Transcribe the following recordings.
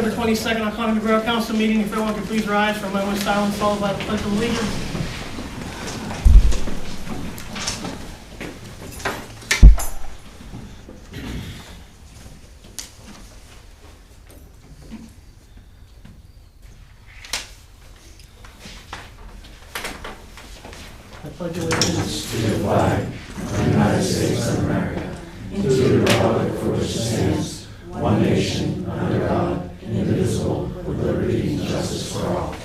September 22nd, I'll call the Borough Council meeting. If everyone could please rise for a moment of silence, followed by the Pledge of Allegiance. I pledge allegiance to the flag of the United States of America, and to the republic for which it stands, one nation, under God, indivisible, with liberty and justice for all.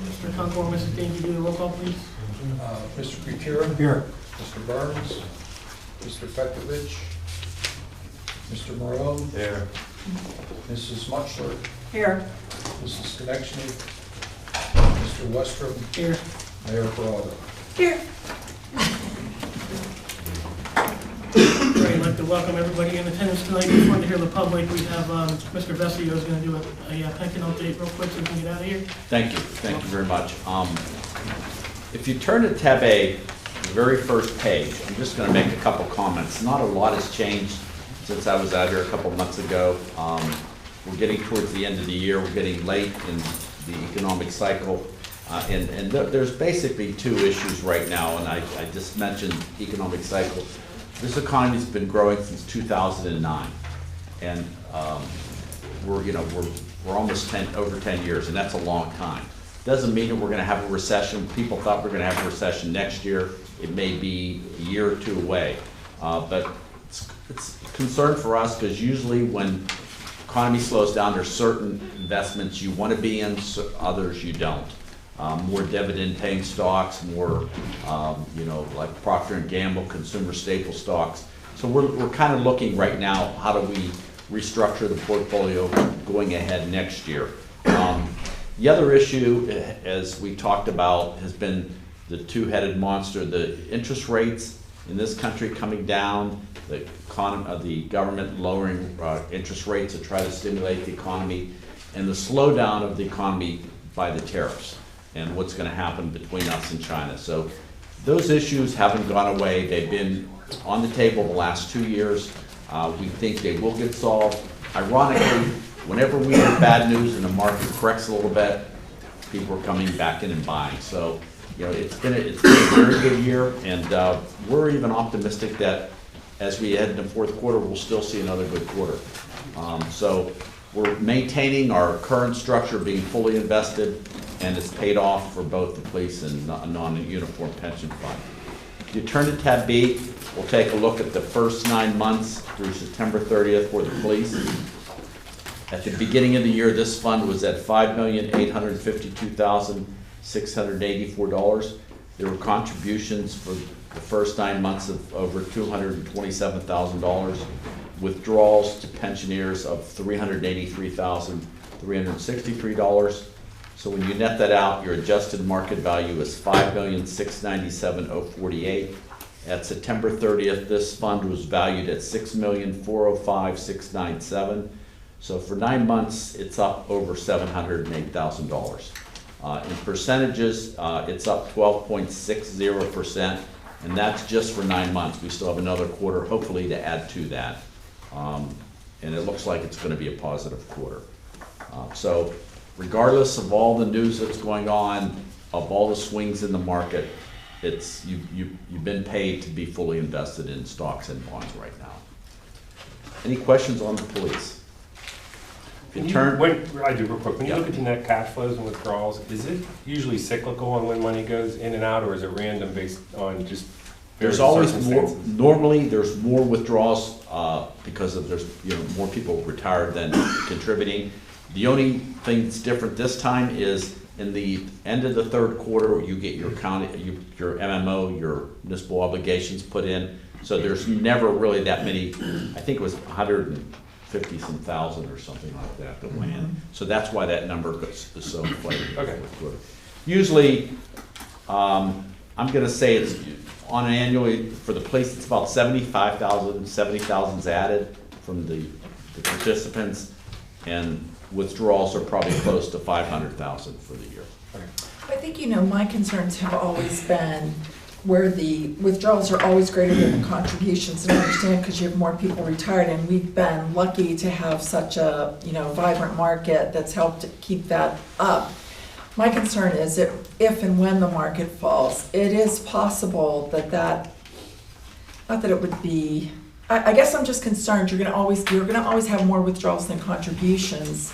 Mr. Concord, Mrs. Dean, can you do the roll call, please? Mr. Kutira. Here. Mr. Burns. Mr. Pekovich. Mr. Moreau. There. Mrs. Mutchler. Here. Mrs. Konechny. Mr. Westrom. Here. Mayor Parado. Here. I'd like to welcome everybody in attendance tonight. Before to hear the public, we have Mr. Vesio is going to do a pension update real quick so we can get out of here. Thank you very much. If you turn to tab A, the very first page, I'm just going to make a couple comments. Not a lot has changed since I was out here a couple months ago. We're getting towards the end of the year. We're getting late in the economic cycle. There's basically two issues right now, and I just mentioned economic cycle. This economy's been growing since 2009, and we're almost over 10 years, and that's a long time. Doesn't mean that we're going to have a recession. People thought we were going to have a recession next year. It may be a year or two away, but it's a concern for us because usually when economy slows down, there's certain investments you want to be in, others you don't. More dividend-paying stocks, more, like Procter & Gamble, consumer staple stocks. So we're kind of looking right now, how do we restructure the portfolio going ahead next year? The other issue, as we talked about, has been the two-headed monster, the interest rates in this country coming down, the government lowering interest rates to try to stimulate the economy, and the slowdown of the economy by the tariffs and what's going to happen between us and China. So those issues haven't gone away. They've been on the table the last 2 years. We think they will get solved. Ironically, whenever we have bad news and the market corrects a little bit, people are coming back in and buying. So, it's been a very good year, and we're even optimistic that as we head into the fourth quarter, we'll still see another good quarter. So we're maintaining our current structure, being fully invested, and it's paid off for both the police and non-uniform pension fund. If you turn to tab B, we'll take a look at the first 9 months through September 30th for the police. At the beginning of the year, this fund was at $5,852,684. There were contributions for the first 9 months of over $227,000, withdrawals to pensioners of $383,363. So when you net that out, your adjusted market value is $5,697,048. At September 30th, this fund was valued at $6,405,697. So for 9 months, it's up over $708,000. In percentages, it's up 12.60%, and that's just for 9 months. We still have another quarter, hopefully, to add to that. And it looks like it's going to be a positive quarter. So regardless of all the news that's going on, of all the swings in the market, you've been paid to be fully invested in stocks and bonds right now. Any questions on the police? I do real quick. When you look at the net cash flows and withdrawals, is it usually cyclical on when money goes in and out, or is it random based on just There's always more. Normally, there's more withdrawals because there's more people retired than contributing. The only thing that's different this time is in the end of the third quarter, you get your your MMO, your municipal obligations put in. So there's never really that many. I think it was 150-some thousand or something like that that went in. So that's why that number is so inflated. Okay. Usually, I'm going to say it's on an annually for the police. It's about 75,000, 70,000 is added from the participants, and withdrawals are probably close to 500,000 for the year. Okay. think, my concerns have always been where the withdrawals are always greater than the contributions. And I understand because you have more people retired, and we've been lucky to have such a, vibrant market that's helped keep that up. My concern is that if and when the market falls, it is possible that not that it would be, I guess I'm just concerned you're gonna always have more withdrawals than contributions.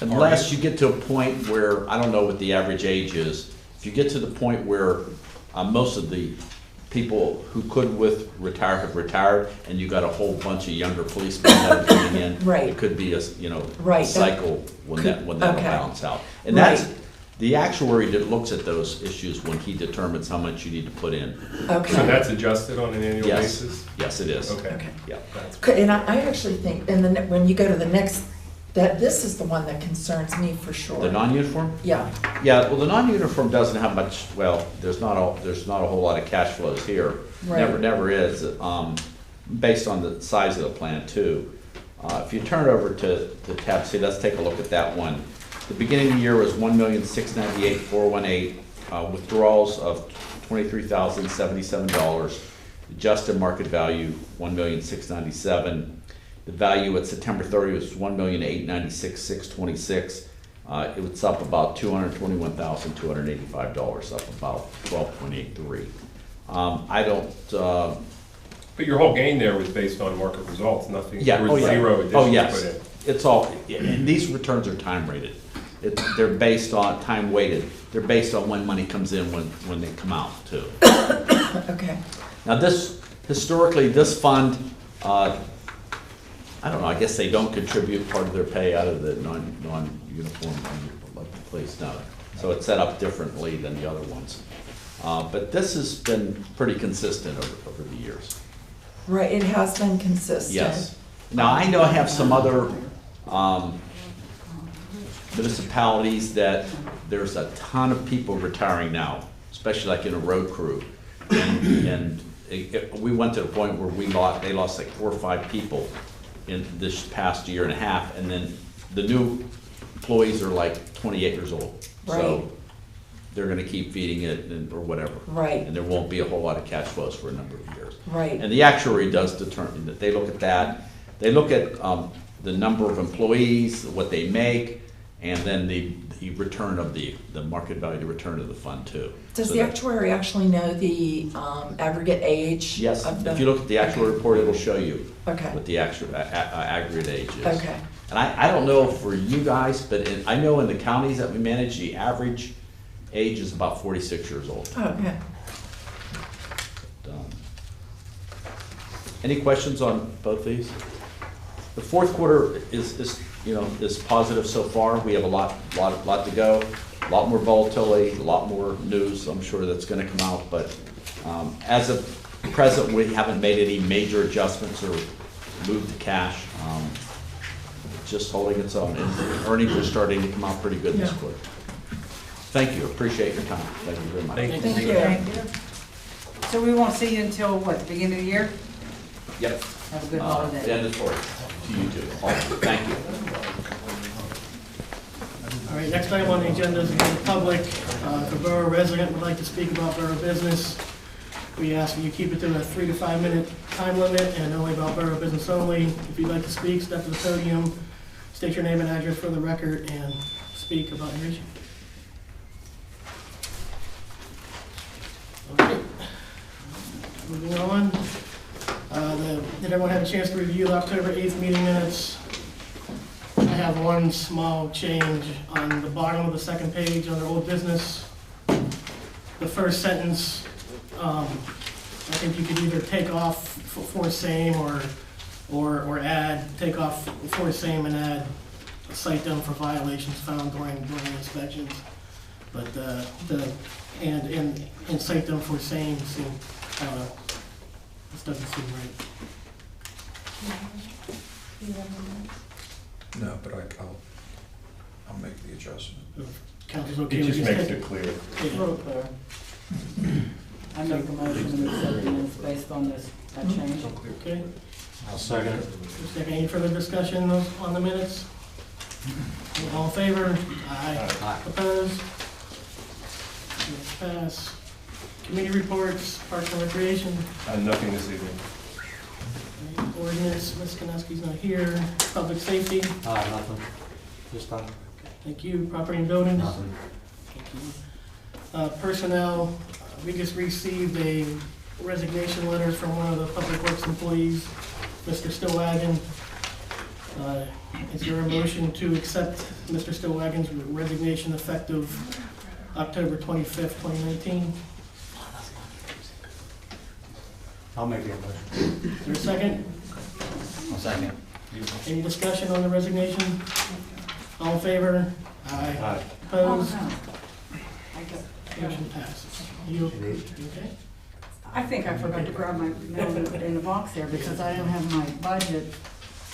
Unless you get to a point where, I don't know what the average age is, if you get to the point where most of the people who could retire have retired, and you got a whole bunch of younger policemen that are coming in. Right. It could be a, Right. cycle when that'll okay. balance out. And Right. that's, the actuary that looks at those issues when he determines how much you need to put in. Okay. So that's adjusted on an annual Yes. basis? Yes, it is. Okay. Okay. Yeah. That's- And I actually think, and then when you go to the next, that this is the one that concerns me for sure. The non-uniform? Yeah, Yeah, well, the non-uniform doesn't have much, there's not a whole lot of cash flows here. Right. Never is, based on the size of the plan too. If you turn over to tab C, let's take a look at that one. The beginning of the year was $1,698,418, withdrawals of $23,077. Adjusted market value, $1,697,000. The value at September 30 was $1,896,626. It was up about $221,285, up about 12.83. I don't. But your whole gain there was based on market results, nothing, Yeah. there was zero additions Oh, put yes. in. It's all. And these returns are time rated. They're based on time weighted. They're based on when money comes in when they come out too. okay. Now historically, this fund, I don't know, I guess they don't contribute part of their pay out of the non-uniform place now. So it's set up differently than the other ones. But this has been pretty consistent over the years. Right, it has been consistent. Yes. Now, I know I have some other municipalities that there's a ton of people retiring now, especially like in a road crew. And we went to the point where they lost like 4 or 5 people in this past year and a half, and then the new employees are like 28 years old. Right. So they're gonna keep feeding it or whatever. Right. And there won't be a whole lot of cash flows for a number of years. Right. And the actuary does determine that. They look at that. They look at the number of employees, what they make, and then the return of the market value, the return of the fund too. Does So the that- actuary actually know the aggregate age? Yes, of the? if you look at the actuary report, it'll show you Okay. what the actual aggregate age is. Okay. And I don't know for you guys, but I know in the counties that we manage, the average age is about 46 years old. Oh, okay. Any questions on both these? The fourth quarter is positive so far. We have a lot to go. A lot more volatility, a lot more news, I'm sure that's gonna come out, but as of present, we haven't made any major adjustments or moved the cash. It's just holding its own, and earnings are starting to come out pretty good this Yeah. quarter. Thank you, appreciate your time. Thank you very much. Thank you. Thank you. Thank you. So we won't see you until what, the beginning of the year? Yep. Have a good holiday. And it's for you too. Thank you. All right, next item on the agenda is the public. If a borough resident would like to speak about borough business, we ask that you keep it to a 3 to 5 minute time limit and only about borough business only. If you'd like to speak, step to the podium, state your name and address for the record, and speak about your issue. Okay. Moving on. Did everyone have a chance to review the October 8th meeting minutes? I have one small change on the bottom of the second page under old business. The first sentence, I think you could either take off for same or add, take off for same and add, cite them for violations found during inspections. But and cite them for same, so, this doesn't seem right. No, but I'll make the adjustment. Council's okay It with just this? makes it clear. Yeah. Real clear. I make a motion to accept the minutes based on this, that change. Okay. I'll second it. Second, any further discussion on the minutes? All in favor? Aye. Opposed? pass. Committee reports, Parks and Recreation, Nothing this evening. Ordinance, Ms. Kanaski's not here. Public Safety, Nothing. This time? thank you. Property and Buildings. Nothing. Personnel, we just received a resignation letter from one of the Public Works employees, Mr. Stillwagon. Is there a motion to accept Mr. Stillwagon's resignation effective October 25th, 2019? I'll make the motion. Is there a second? I'll second. Any discussion on the resignation? All in favor? Aye. Aye. Opposed? I got- Motion passes. You okay? I think I forgot to grab my mail in the box there because I didn't have my budget,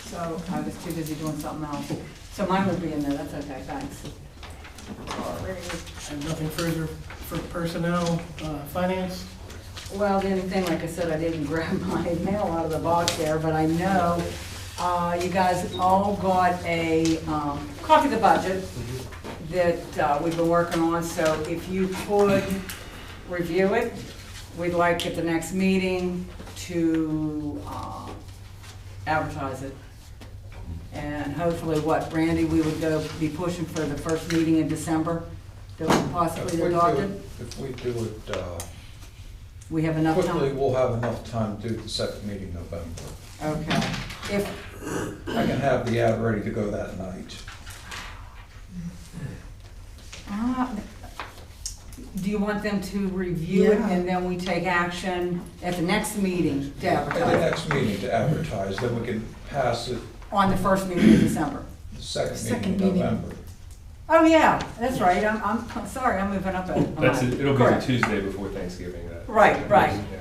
so I was too busy doing something else. So mine will be in there, that's okay, thanks. And nothing further for personnel, finance? Well, the only thing, like I said, I didn't grab my mail out of the box there, but I know you guys all got a copy of the budget that we've been working on, so if you could review it, we'd like at the next meeting to advertise it. And hopefully, Randy, we would be pushing for the first meeting in December, that we possibly adopt it? If we do it We have enough time? quickly, we'll have enough time to do the second meeting in November. Okay. If, I can have the ad ready to go that night. do you want them to review it Yeah. and then we take action at the next meeting to At the advertise? next meeting to advertise, then we can pass it On the first meeting in December? the second Second meeting in meeting. November. Oh, yeah, that's right, I'm sorry, I'm moving up. It'll be the Correct. Tuesday before Thanksgiving. Right, right. Yeah.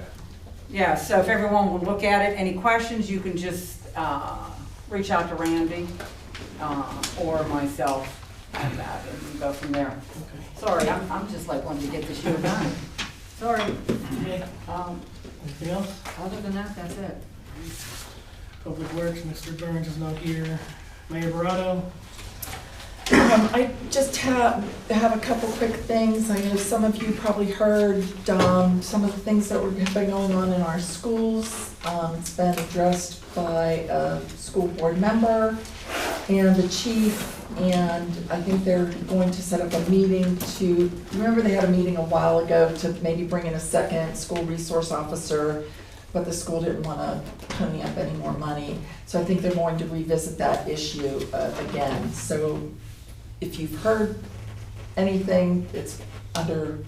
Yeah, so if everyone will look at it, any questions, you can just reach out to Randy or myself and that, and go from there. Okay. Sorry, I'm just like wanting to get this year done. Sorry. Okay. Anything else? Other than that, that's it. Public Works, Mr. Burns is not here. Mayor Borough? I just have a couple quick things. I know some of you probably heard some of the things that have been going on in our schools. It's been addressed by a school board member and the chief, and I think they're going to set up a meeting to, remember they had a meeting a while ago to maybe bring in a second school resource officer, but the school didn't want to pony up any more money. So I think they're going to revisit that issue again. So if you've heard anything, it's under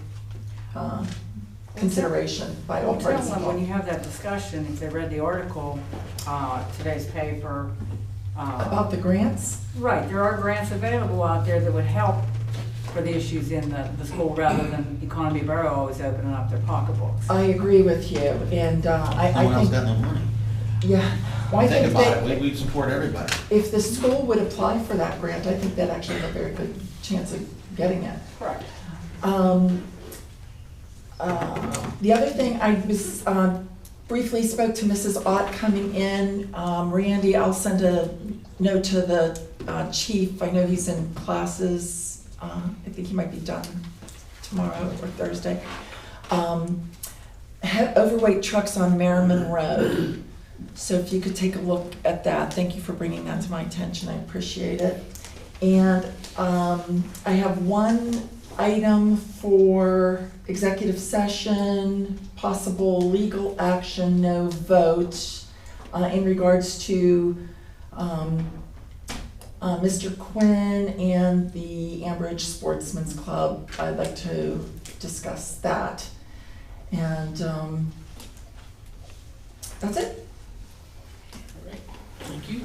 consideration by all Well, tell parties them when you involved. have that discussion, if they read the article, today's paper. About the grants? Right, there are grants available out there that would help for the issues in the school rather than Economy Borough always opening up their pocketbooks. I agree with you, and I No one else think, got no money. yeah. Well, I Think think about that it, we support everybody. if the school would apply for that grant, I think that actually have a very good chance of getting it. Correct. The other thing, I was, briefly spoke to Mrs. Ott coming in. Randy, I'll send a note to the chief. I know he's in classes. I think he might be done tomorrow or Thursday. Overweight trucks on Merriman Road. So if you could take a look at that, thank you for bringing that to my attention, I appreciate it. And I have one item for executive session, possible legal action, no vote, in regards to Mr. Quinn and the Ambridge Sportsman's Club. I'd like to discuss that. And that's it. All right, thank you.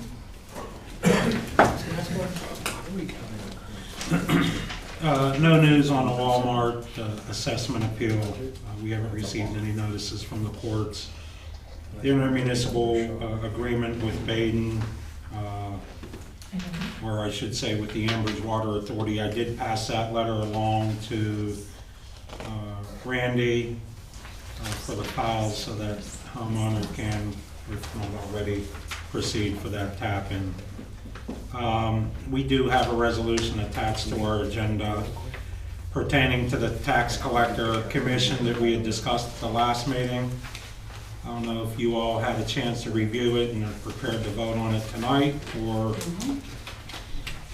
No news on the Walmart assessment appeal. We haven't received any notices from the courts. The intermunicipal agreement with Baden, or I should say with the Ambridge Water Authority, I did pass that letter along to Randy for the files so that homeowner can, if not already, proceed for that tap-in. We do have a resolution attached to our agenda pertaining to the tax collector commission that we had discussed at the last meeting. I don't know if you all had a chance to review it and are prepared to vote on it tonight, or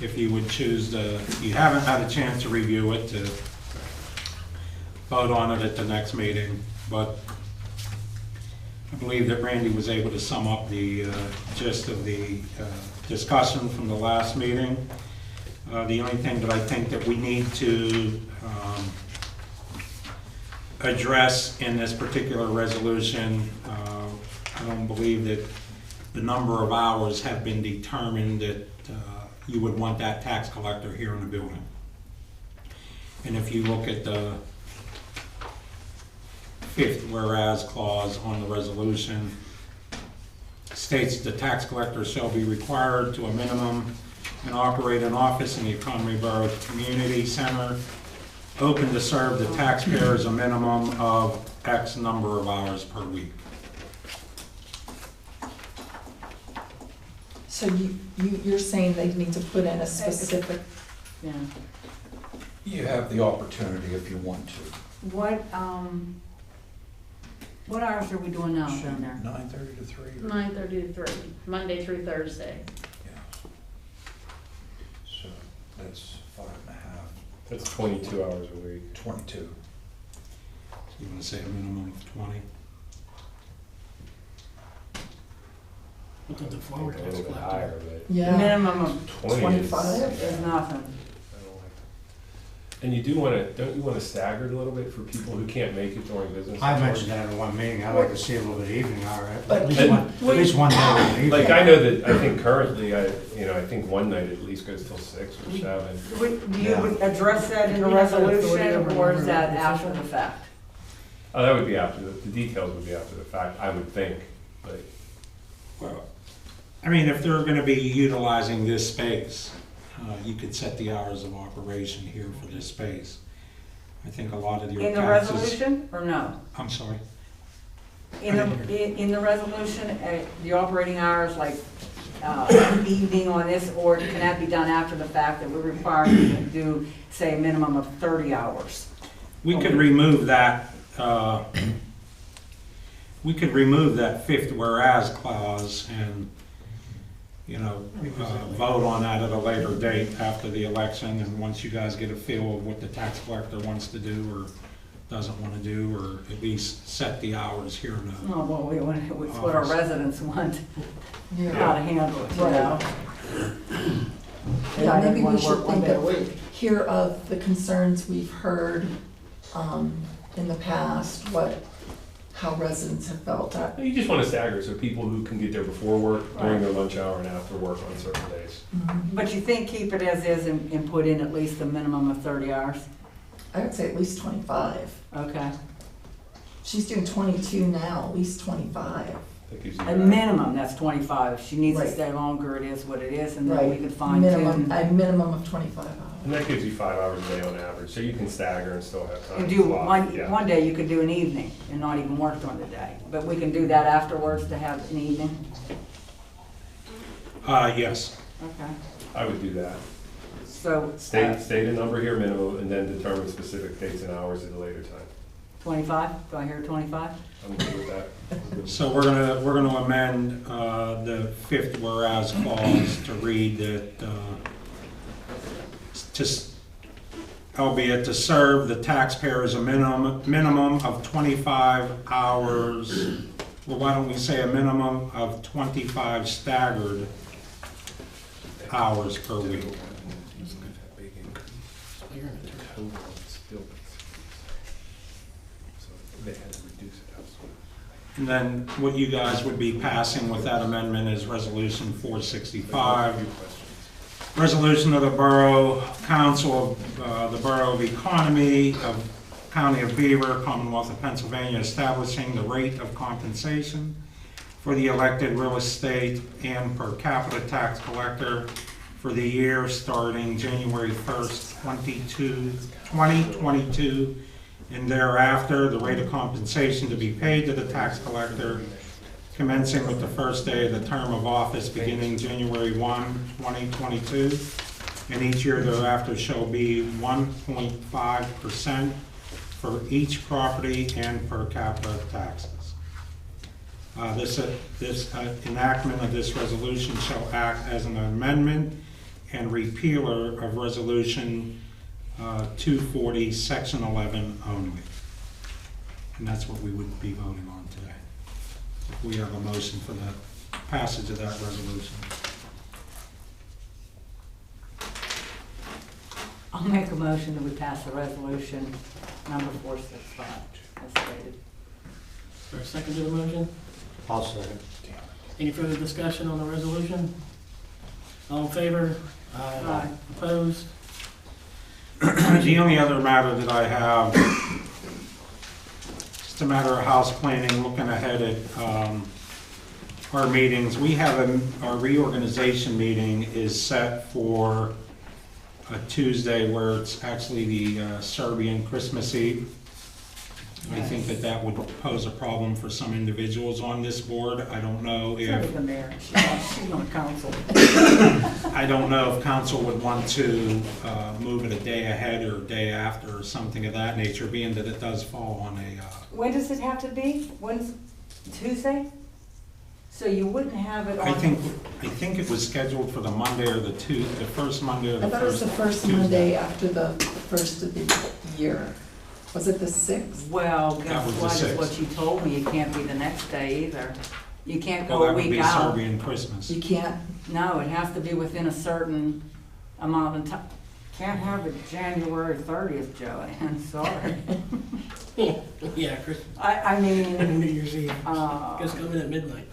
if you would choose to, if you haven't had a chance to review it, to vote on it at the next meeting. But I believe that Randy was able to sum up the gist of the discussion from the last meeting. The only thing that I think that we need to address in this particular resolution, I don't believe that the number of hours have been determined that you would want that tax collector here in the building. And if you look at the 5th whereas clause on the resolution, states the tax collector shall be required to a minimum and operate an office in the Economy Borough Community Center, open to serve the taxpayers a minimum of X number of hours per week. So you're saying they need to put in a specific, Yeah. You have the opportunity if you want to. What hours are we doing now down there? 9:30 to 3? 9:30 to 3, Monday through Thursday. Yeah. So that's 5.5, That's 22 hours a week. 22. You want to say a minimum of 20? Look at the former A tax little bit collector. higher, but yeah, Minimum of 20 is. 25? is nothing. I don't like that. And you do want to, don't you want to stagger it a little bit for people who can't make it during business I hours? mentioned that in one meeting, I'd like to see a little bit of evening hour, But at least can- one day of the evening. Like, I know that, I think currently, I think one night at least goes till 6 or 7. Do you address that in a You have that authority resolution, over or is the that official? after the fact? Oh, that would be after, the details would be after the fact, I would think, but. Well, I mean, if they're going to be utilizing this space, you could set the hours of operation here for this space. I think a lot of your In the taxes. resolution, or no? I'm sorry. In the resolution, the operating hours, like, evening on this, or can that be done after the fact that we're required to do, say, a minimum of 30 hours? We could remove that, we could remove that 5th whereas clause and, you know, vote on that at a later date after the election, and once you guys get a feel of what the tax collector wants to do or doesn't want to do, or at least set the hours here in the. Oh, well, it's what our residents want, how yeah. to handle it, you know? Yeah, maybe we Wanna should work one think day a of, week. hear of the concerns we've heard in the past, how residents have felt. You just want to stagger, so people who can get there before work, during their lunch hour, and after work on certain days. But you think keep it as is and put in at least a minimum of 30 hours? I would say at least 25. Okay. She's doing 22 now, at least 25. That gives you A that. minimum, that's 25. If she needs to Right. stay longer, it is what it is, and then we Right, can fine minimum, tune. a minimum of 25 hours. And that gives you 5 hours a day on average, so you can stagger and still have time And to do block, yeah. one day you could do an evening and not even work during the day. But we can do that afterwards to have an evening? Yes. Okay. I would do that. So, State a number here, minimum, and then determine specific dates and hours at a later time. 25? Do I hear 25? I'm good with that. So we're gonna amend the 5th whereas clause to read that, albeit to serve the taxpayers a minimum of 25 hours, well, why don't we say a minimum of 25 staggered hours per week? And then what you guys would be passing with that amendment is Resolution 465. Resolution of the Borough Council of the Borough of Economy of County of Beaver, Commonwealth of Pennsylvania, establishing the rate of compensation for the elected real estate and per capita tax collector for the year starting January 1st, 2022, and thereafter, the rate of compensation to be paid to the tax collector commencing with the first day of the term of office beginning January 1, 2022, and each year thereafter shall be 1.5% for each property and per capita taxes. This enactment of this resolution shall act as an amendment and repealer of Resolution 240, Section 11 only. And that's what we would be voting on today. If we have a motion for the passage of that resolution. I'll make a motion that we pass the resolution number 465 as stated. Is there a second to the motion? I'll second. Any further discussion on the resolution? All in favor? Aye. Opposed? The only other matter that I have, just a matter of house planning, looking ahead at our meetings. We have our reorganization meeting is set for a Tuesday where it's actually the Serbian Christmas Eve. I think that would pose a problem for some individuals on this board. I don't know Except for if, the mayor, she's on council. I don't know if council would want to move it a day ahead or a day after or something of that nature, being that it does fall on a, When does it have to be? When's, Tuesday? So you wouldn't have it on? I think it was scheduled for the Monday or the first Monday or the I thought it was first the first Tuesday. Monday after the first of the year. Was it the 6th? Well, That guess was the what, is 6th. what you told me, it can't be the next day either. You can't Well, go that a would week be out. Serbian Christmas. You can't, No, it has to be within a certain amount of time. Can't have it January 30th, Joanne, sorry. Yeah, Chris, I mean, New Year's Eve. uh, Just come in at midnight.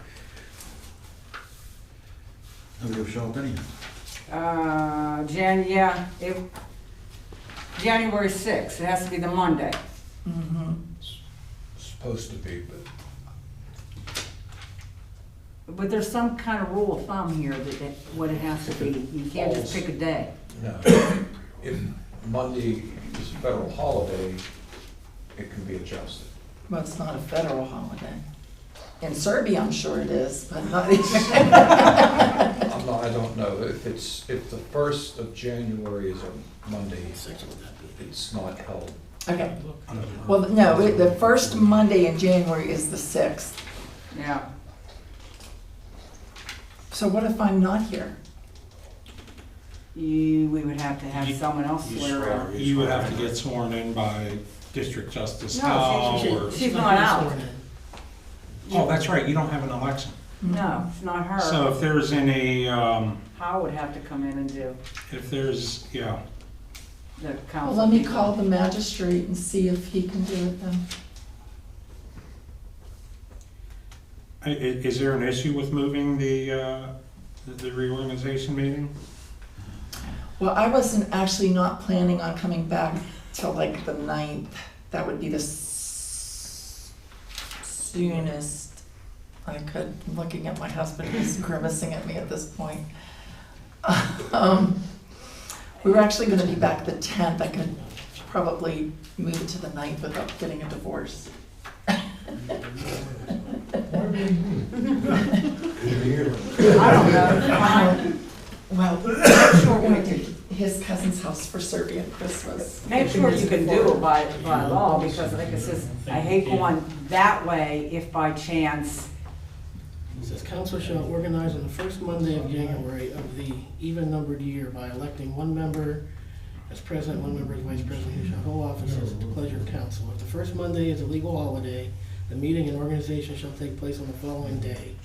Nobody will show up anyhow. January 6th, it has to be the Monday. Supposed to be, but But there's some kind of rule of thumb here that what it has to be. You can't just pick a day. no. If Monday is a federal holiday, it can be adjusted. well, it's not a federal holiday. In Serbia, I'm sure it is, but not. I don't know, if the 1st of January is a Monday, it's not held. Okay, well, no, the first Monday in January is the 6th. Yeah. So what if I'm not here? We would have to have someone else swear in. You would have to get sworn in by District Justice No, Howell she- or, she's not out. oh, that's right, you don't have an election. No, it's not her. So if there's any, Howard would have to come in and do if there's, yeah, the Well, council. let me people. call the magistrate and see if he can do it then. is there an issue with moving the reorganization meeting? Well, I wasn't actually not planning on coming back till like the 9th. That would be the soonest I could. I'm looking at my husband, he's grimacing at me at this point. We were actually gonna be back the 10th. I could probably move it to the 9th without getting a divorce. I don't know. Well, I'm sure we're going to his cousin's house for Serbian Christmas. Make sure you can do it by law, because like it says, I hate going that way if by chance. It says council shall organize on the first Monday of January of the even-numbered year by electing one member as president, one member as vice president, who shall hold offices at the pleasure of council. If the first Monday is a legal holiday, the meeting and organization shall take place on the following day.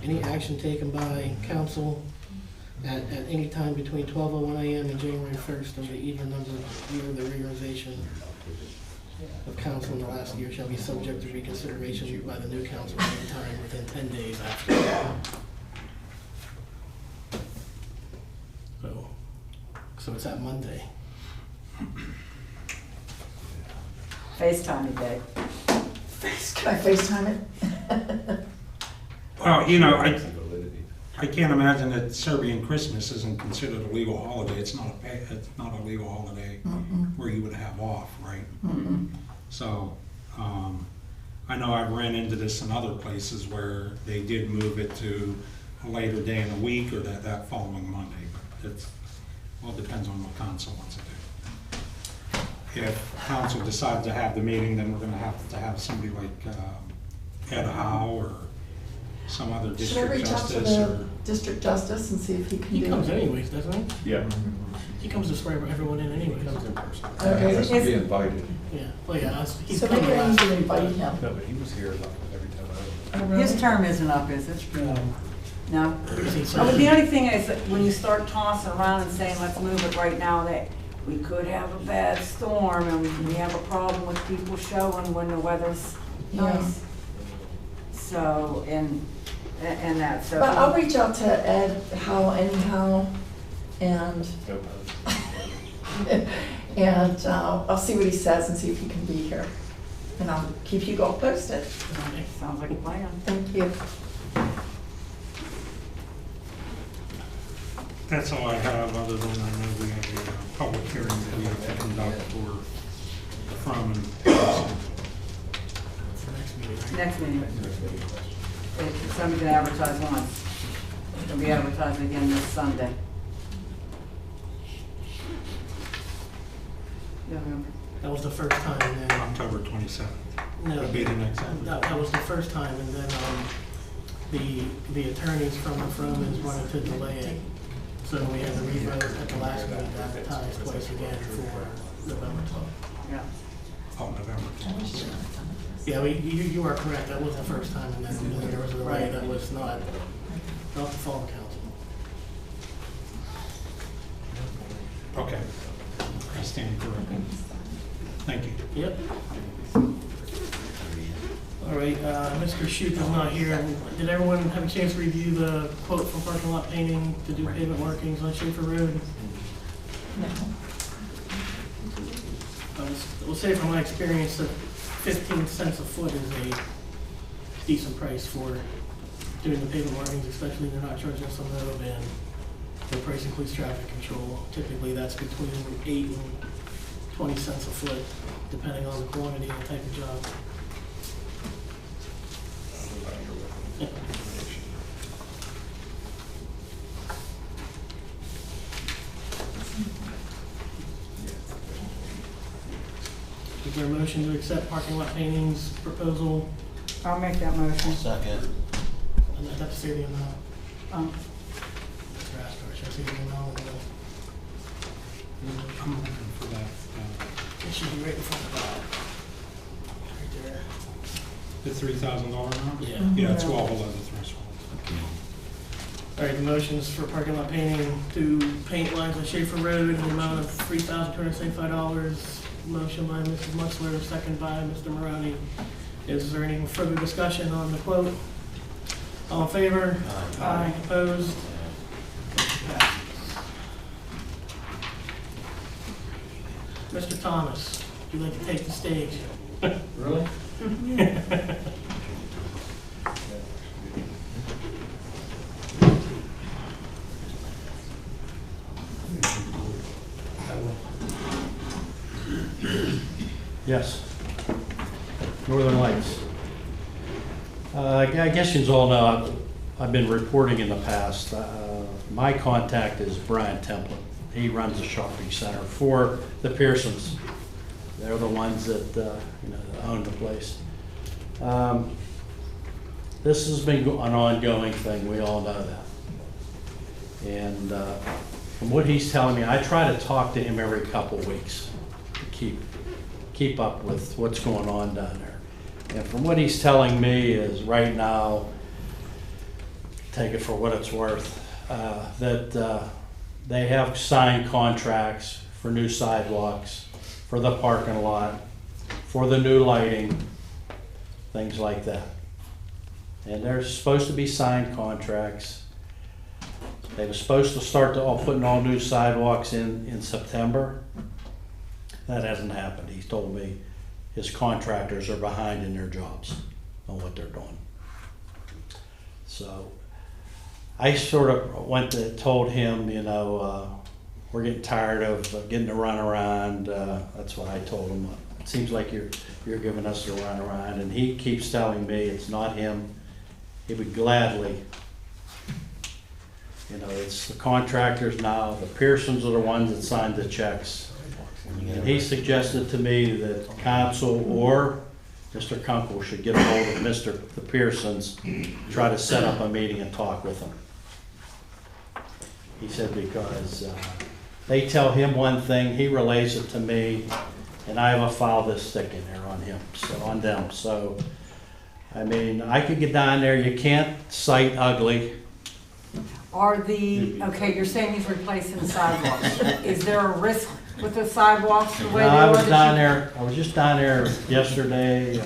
Any action taken by council at any time between 12:01 a.m. and January 1st of the even-numbered year of the reorganization of council in the last year shall be subject to reconsideration by the new council at any time within 10 days after. So it's that Monday. FaceTime today. Can I FaceTime it? Well, you know, I can't imagine that Serbian Christmas isn't considered a legal holiday. It's not a legal holiday where you would have off, right? So, I know I've ran into this in other places where they did move it to a later day in the week or that following Monday. But Well, it depends on what council wants to do. If council decides to have the meeting, then we're gonna have to have somebody like Ed Howe or some other Should I district reach out to justice the or. district justice and see if he can He do comes it? anyways, doesn't Yeah. he? He comes to swear everyone in anyways. Comes in person. Okay. Has to be invited. Yeah, well, yeah, he's So coming maybe I need last to week. invite him. No, but he was here like every time I was. Oh, really? His term isn't up, is it? No? Because he's Oh, but the only thing is, that when you start tossing around and saying, let's move it right now, that we could have a bad storm, and we have a problem with people showing when the weather's Yeah. nice. So, and that, so. But I'll reach out to Ed Howe anyhow, and, No problem. and I'll see what he says and see if he can be here. And I'll keep you all posted. Sounds like a plan. Thank you. That's all I have, other than I know we have a public hearing that we have to conduct from and. Next meeting. It's only gonna advertise once. It'll be advertised again this Sunday. November. That was the first time, and then, October 27th. no, That'll be the next one. that was the first time, and then, the attorneys from the firm is wanting to delay it. So we had to revote at the last meeting to advertise twice again for November 12th. Yeah. Oh, November 27th. Yeah, you are correct, that was the first time, and then there was a delay that was not the fall council. Okay. I stand corrected. Thank you. Yep. All right, Mr. Shute is not here. Did everyone have a chance to review the quote for parking lot painting to do pavement markings on Schaefer Road? No. I will say from my experience that 15 cents a foot is a decent price for doing the pavement markings, especially they're not charging us on the road, and the price includes traffic control. Typically, that's between 8 and 20 cents a foot, depending on the quantity and type of job. Is there a motion to accept parking lot paintings proposal? I'll make that motion. Second. I'd have to say the amount. Mr. Astor, should I say the amount? I'm looking for that. It should be right in front of that. Right The $3,000 amount? there. Yeah. Yeah, it's well below the threshold. All right, the motions for parking lot painting to paint lines on Schaefer Road in the amount of $3,275. Motion by Mrs. Mutzler, second by Mr. Maroney. Is there any further discussion on the quote? All in favor? Aye. Opposed? Passes. Mr. Thomas, would you like to take the stage? Really? Yes. Northern Lights. I guess you all know, I've been reporting in the past. My contact is Brian Templin. He runs the shopping center for the Pearsons. They're the ones that, that own the place. This has been an ongoing thing, we all know that. And from what he's telling me, I try to talk to him every couple weeks to keep up with what's going on down there. And from what he's telling me is right now, take it for what it's worth, that they have signed contracts for new sidewalks, for the parking lot, for the new lighting, things like that. And there's supposed to be signed contracts. They were supposed to start putting all new sidewalks in September. That hasn't happened. He told me his contractors are behind in their jobs on what they're doing. So I sort of told him, we're getting tired of getting the runaround. That's what I told him. It seems like you're giving us the runaround, and he keeps telling me it's not him. He would gladly You know, it's the contractors now, the Pearsons are the ones that signed the checks. And he suggested to me that council or Mr. Kunkel should get a hold of the Pearsons, try to set up a meeting and talk with them. He said because they tell him one thing, he relays it to me, and I have a file this thick in there on him, so on them. So, I mean, I could get down there, you can't cite ugly. Okay, you're saying he's replacing sidewalks. Is there a risk with the sidewalks the way they No, are? I was just down there yesterday,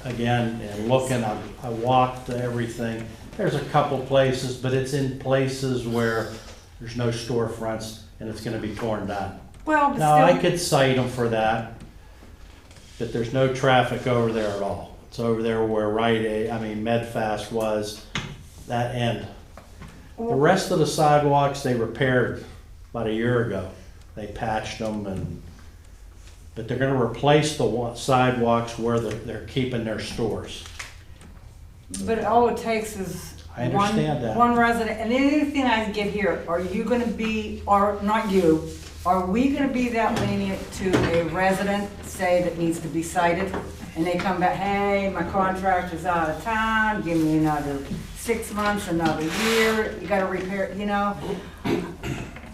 again, and looking, I walked everything. There's a couple places, but it's in places where there's no storefronts and it's gonna be torn down. Well, but Now, I still, could cite them for that, but there's no traffic over there at all. It's over there where Medfast was, that end. The rest of the sidewalks, they repaired about a year ago. They patched them but they're gonna replace the sidewalks where they're keeping their stores. but all it takes is I understand that. one resident, and anything I get here, are you gonna be, or not you, are we gonna be that lenient to a resident, say, that needs to be cited? And they come back, hey, my contractor's out of town, give me another 6 months, another year, you gotta repair, you know?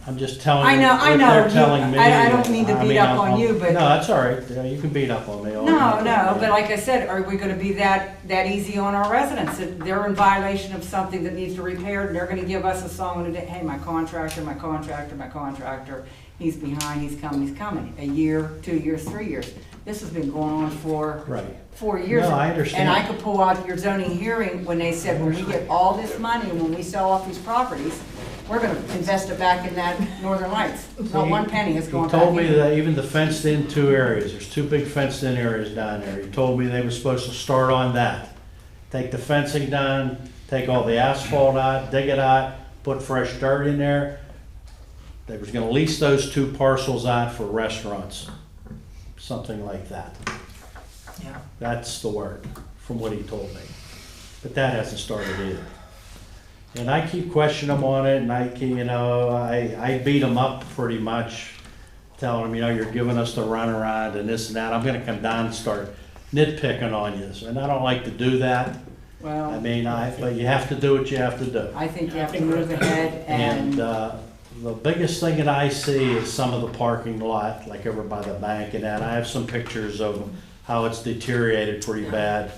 I'm just telling I you know, what they're telling me. I don't mean to beat up on you, but. No, that's all right. Yeah, you can beat up on me all No, night. but like I said, are we gonna be that easy on our residents? That they're in violation of something that needs to be repaired, and they're gonna give us a song and a, hey, my contractor, he's behind, he's coming. A year, 2 years, 3 years. This has been going on for Right. 4 years. No, I understand. And I could pull out your zoning hearing when they said, when we get all this money, and when we sell off these properties, we're gonna invest it back in that Northern Lights. Not one penny is going He back in. told me that even the fenced-in 2 areas, there's 2 big fenced-in areas down there. He told me they were supposed to start on that. Take the fencing down, take all the asphalt out, dig it out, put fresh dirt in there. They was gonna lease those 2 parcels out for restaurants, something like that. Yeah. That's the word, from what he told me. But that hasn't started either. And I keep questioning him on it, and I beat him up pretty much, telling him, you're giving us the runaround and this and that. I'm gonna come down and start nitpicking on you, and I don't like to do that. Well, But you have to do what you have to do. I think you have to move ahead And and, the biggest thing that I see is some of the parking lot, like over by the bank and that. I have some pictures of how it's deteriorated pretty bad.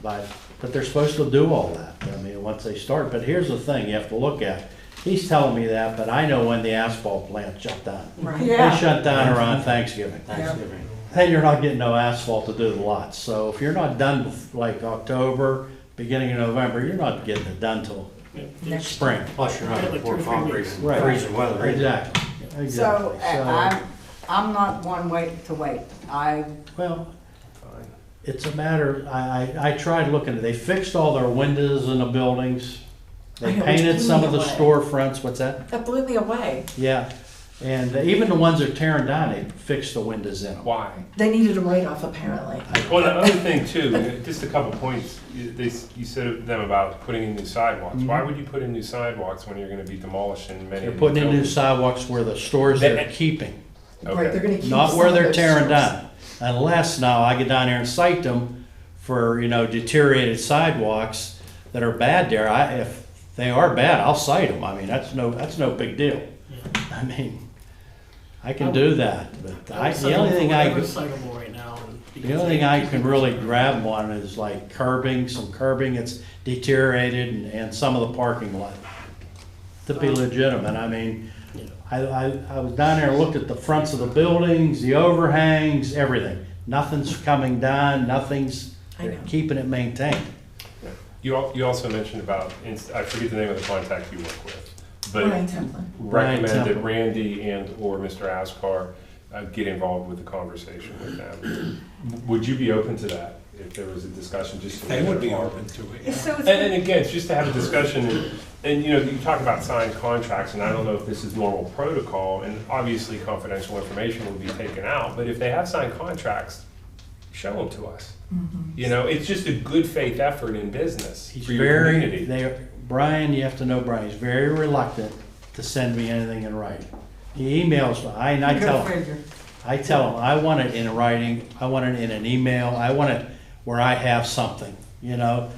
But they're supposed to do all that, once they start. But here's the thing you have to look at. He's telling me that, but I know when the asphalt plant shut down. Right. Yeah. They shut down around Thanksgiving. Then you're not getting no asphalt to do the lots. So if you're not done like October, beginning of November, you're not getting it done till Next spring. Plus you're not gonna pour concrete in Right. freezing weather. Exactly. so I'm not one way to wait. Well, it's a matter, I tried looking, they fixed all their windows in the buildings. They I know, painted which some blew of the me away. storefronts, what's that? That blew me away. Yeah, and even the ones they're tearing down, they fixed the windows in them. Why? They needed a write-off apparently. Well, the other thing too, just a couple points, you said to them about putting in new sidewalks. Why would you put in new sidewalks when you're gonna be demolishing many They're of the putting in new buildings? sidewalks where the stores they're keeping, Right, they're gonna keep not some where of they're those tearing stores. down. Unless now I get down there and cite them for, deteriorated sidewalks that are bad there. If they are bad, I'll cite them. That's no big deal. I can do that, but the only thing Citable right now. the only thing I can really grab them on is like some curbing that's deteriorated and some of the parking lot. To be legitimate, I was down there and looked at the fronts of the buildings, the overhangs, everything. Nothing's coming down, they're keeping it maintained. You also mentioned about, I forget the name of the contact you work with, but Brian Templin. recommend that Templin. Randy and/or Mr. Askar get involved with the conversation with them. Would you be open to that if there was a discussion just to? They would be open to it. So it's, And again, it's just to have a discussion, and you talk about signed contracts, and I don't know if this is normal protocol, and obviously confidential information will be taken out, but if they have signed contracts, show them to us. It's just a good faith effort in business He's for your community. Brian, you have to know Brian, he's very reluctant to send me anything in writing. He emails me, and I tell Go him, figure. I want it in writing, I want it in an email, I want it where I have something, you know?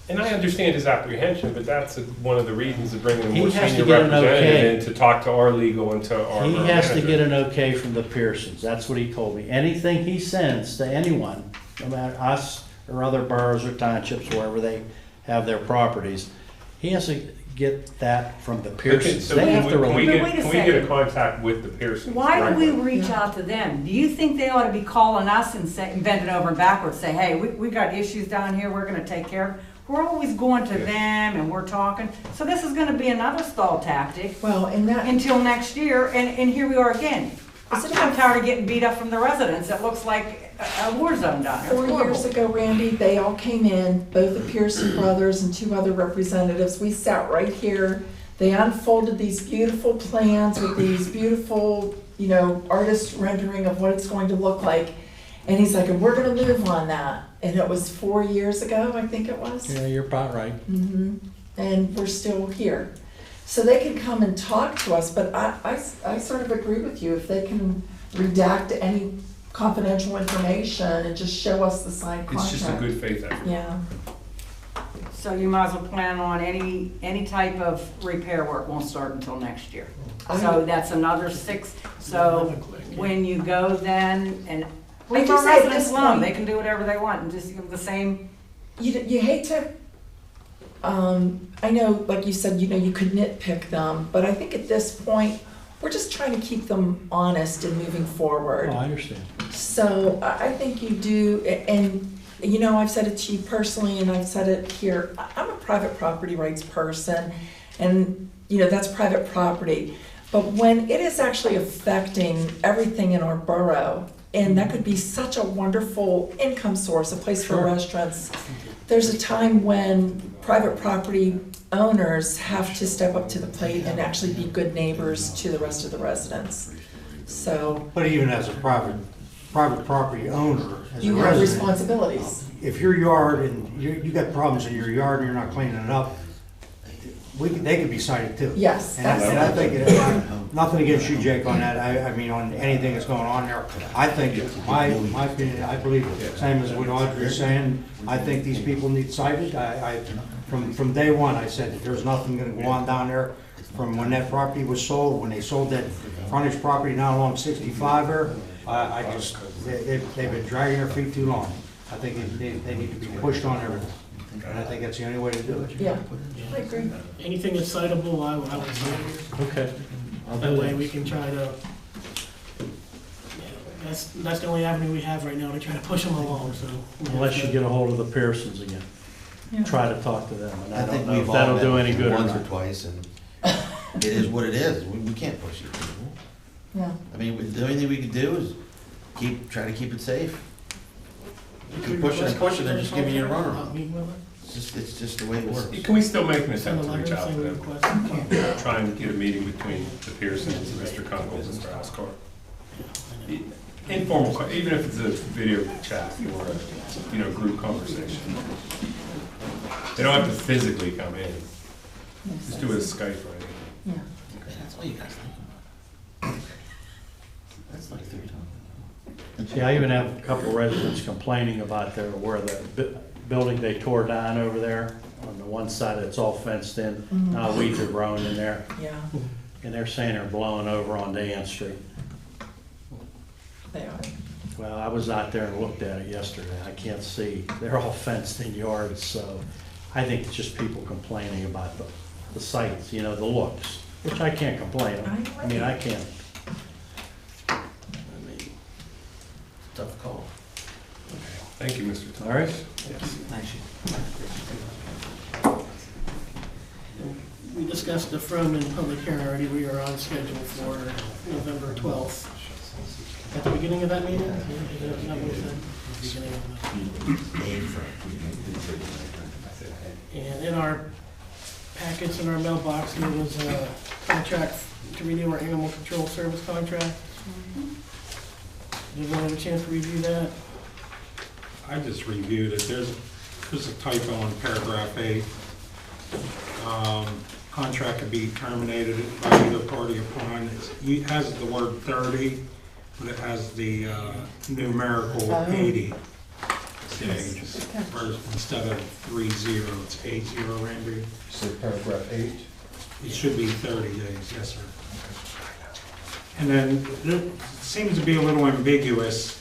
And I understand his apprehension, but that's one of the reasons of bringing a He more has to senior get an representative okay. in to talk to our legal and to our He has to manager. get an okay from the Pearsons, that's what he told me. Anything he sends to anyone, no matter us or other boroughs or townships, wherever they have their properties, he has to get that from the Pearsons. So They can have to we release. But wait a can we get a second. contact with the Pearsons? Why do we directly? reach out to them? Do you think they ought to be calling us and say, bend it over and backwards, say, hey, we got issues down here, we're gonna take care of? We're always going to them and we're talking, so this is gonna be another stall tactic Well, in that, until next year, and here we are again. Is it I'm tired of getting beat up from the residents, it looks like a war zone down there. It's 4 years horrible. ago, Randy, they all came in, both the Pearson brothers and 2 other representatives. We sat right here. They unfolded these beautiful plans with these beautiful, you know, artist rendering of what it's going to look like. And he's like, and we're gonna move on that. And it was 4 years ago, I think it was. Yeah, you're about right. And we're still here. So they can come and talk to us, but I sort of agree with you. If they can redact any confidential information and just show us the signed contract. It's just a good faith effort. Yeah. So you might as well plan on any type of repair work won't start until next year. So that's another 6, so when you go then, and leave just our say at residents this alone, point- they can do whatever they want and just give them the same. You hate to, I know, like you said, you know, you could nitpick them, but I think at this point, we're just trying to keep them honest and moving forward. Oh, I understand. So I think you do, and, you know, I've said it to you personally, and I've said it here, I'm a private property rights person, and, you know, that's private property. But when it is actually affecting everything in our borough, and that could be such a wonderful income source, a place for Sure. restaurants, there's a time when private property owners have to step up to the plate and actually be good neighbors to the rest of the residents. So But even as a private property owner, as a you have resident, responsibilities. if your yard and you got problems in your yard and you're not cleaning it up, they could be cited too. Yes, And I that's, think, nothing against you, Jake, on that, I mean, on anything that's going on there. I think, my opinion, I believe, same as what Audrey's saying, I think these people need cited. From day one, I said that there's nothing gonna go on down there. From when that property was sold, when they sold that frontage property down along 65 there, they've been dragging their feet too long. I think they need to be pushed on everything. And I think that's the only way to do it. yeah, I agree. Anything that's citable, I would say. Okay. I'll That do way that. we can try to, that's the only avenue we have right now to try to push them along, so. Unless you get a hold of the Pearsons again. Yeah. Try to talk to them, and I I don't think know if we've all that'll do met any good or once or not. twice, and it is what it is. We can't push it. Yeah. I mean, the only thing we can do is try to keep it safe. Keep pushing and pushing, they're just giving you a runaround. It's just the way it works. Can we still make an Send attempt a to reach letter out to saying we them? request. Trying to get a meeting between the Pearsons and Mr. Conkles and Mr. Oscar. Informal, even if it's a video chat or a, group conversation. They don't have to physically come in. Just do it as Skype or anything. Yeah. That's all you guys think about. That's like 3 times. See, I even have a couple of residents complaining about where the building they tore down over there, on the one side it's all fenced in, now weeds are growing in there, Yeah, and they're saying they're blowing over on Dan Street. they are. Well, I was out there and looked at it yesterday, I can't see, they're all fenced in yards, so I think it's just people complaining about the sights, the looks, which I can't complain on. I mean, I can't. Tough call. Thank you, Mr. Thomas. All right. Thanks. We discussed the Fromen public hearing already, we are on schedule for November 12th. At the beginning of that meeting? Is that what we said? Beginning of that. And in our packets in our mailbox, there was a contract to renew our animal control service contract. Did everyone have a chance to review that? I just reviewed it, there's a typo in paragraph 8. contract could be terminated by either party upon, it has the word 30, but it has the numerical 80 days, whereas instead of 30, it's 80, Randy. Say paragraph 8. It should be 30 days, yes, sir. And then it seems to be a little ambiguous.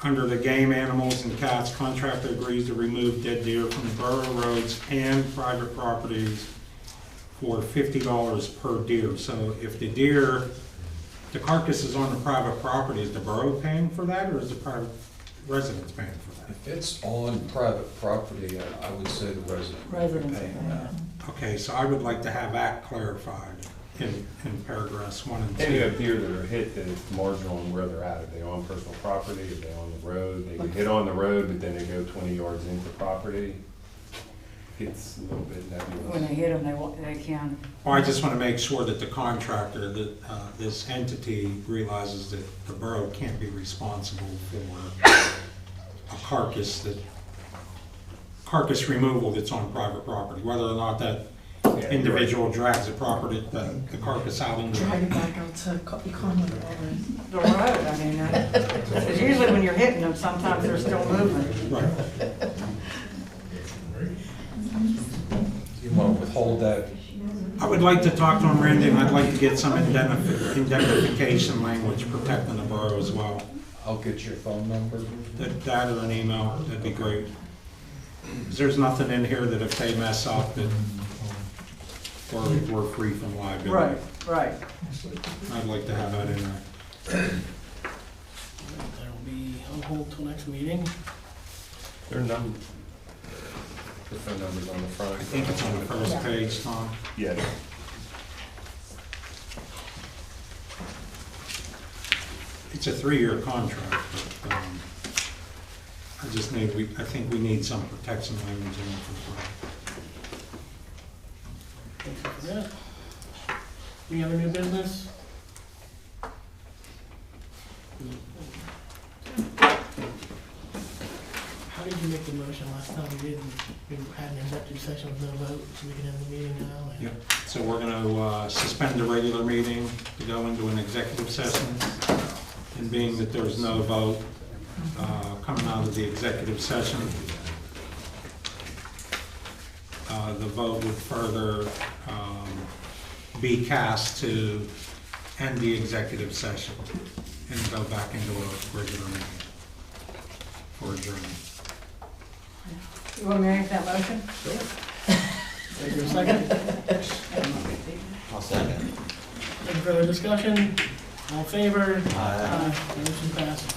Under the game animals and cats, contractor agrees to remove dead deer from borough roads and private properties for $50 per deer. So if the deer, the carcass is on the private property, is the borough paying for that, or is the private residents paying for that? If it's on private property, I would say the resident would be Residents are paying that. Okay, so I would like to have that clarified in paragraphs 1 and 2. And you have deer that are hit that it's marginal on where they're at. If they're on personal property, if they're on the road, they get hit on the road, but then they go 20 yards into property. It's a little bit When nebulous. they hit them, they can. Well, I just want to make sure that the contractor, that this entity realizes that the borough can't be responsible for a carcass removal that's on private property, whether or not that Yeah, individual drags the carcass out into Drag it the... back out to Conway already. The road, I mean, because usually when you're hitting them, sometimes they're still moving. Right. You want to withhold that? I would like to talk to him, Randy, and I'd like to get some indemnification language protecting the borough as well. I'll get your phone number. That or an email, that'd be great. 'Cause there's nothing in here that if they mess up, that we're free from liability. Right, right. I'd like to have that in there. That'll be on hold till next meeting. Their number, the phone number's on the front. I think it's on the first page, Tom. Yeah. It's a 3-year contract, but I think we need some protection language in it as well. Thank you for that. Any other new business? How did you make the motion last time? We had an executive session with no vote, so we can end the meeting now? and- Yep. So we're gonna suspend the regular meeting to go into an executive session. And being that there's no vote coming out of the executive session, the vote would further be cast to end the executive session and go back into a regular meeting for adjournment. You want me to make that motion? Is there a second? I'll second. Any further discussion? All in favor? Aye. Motion passes.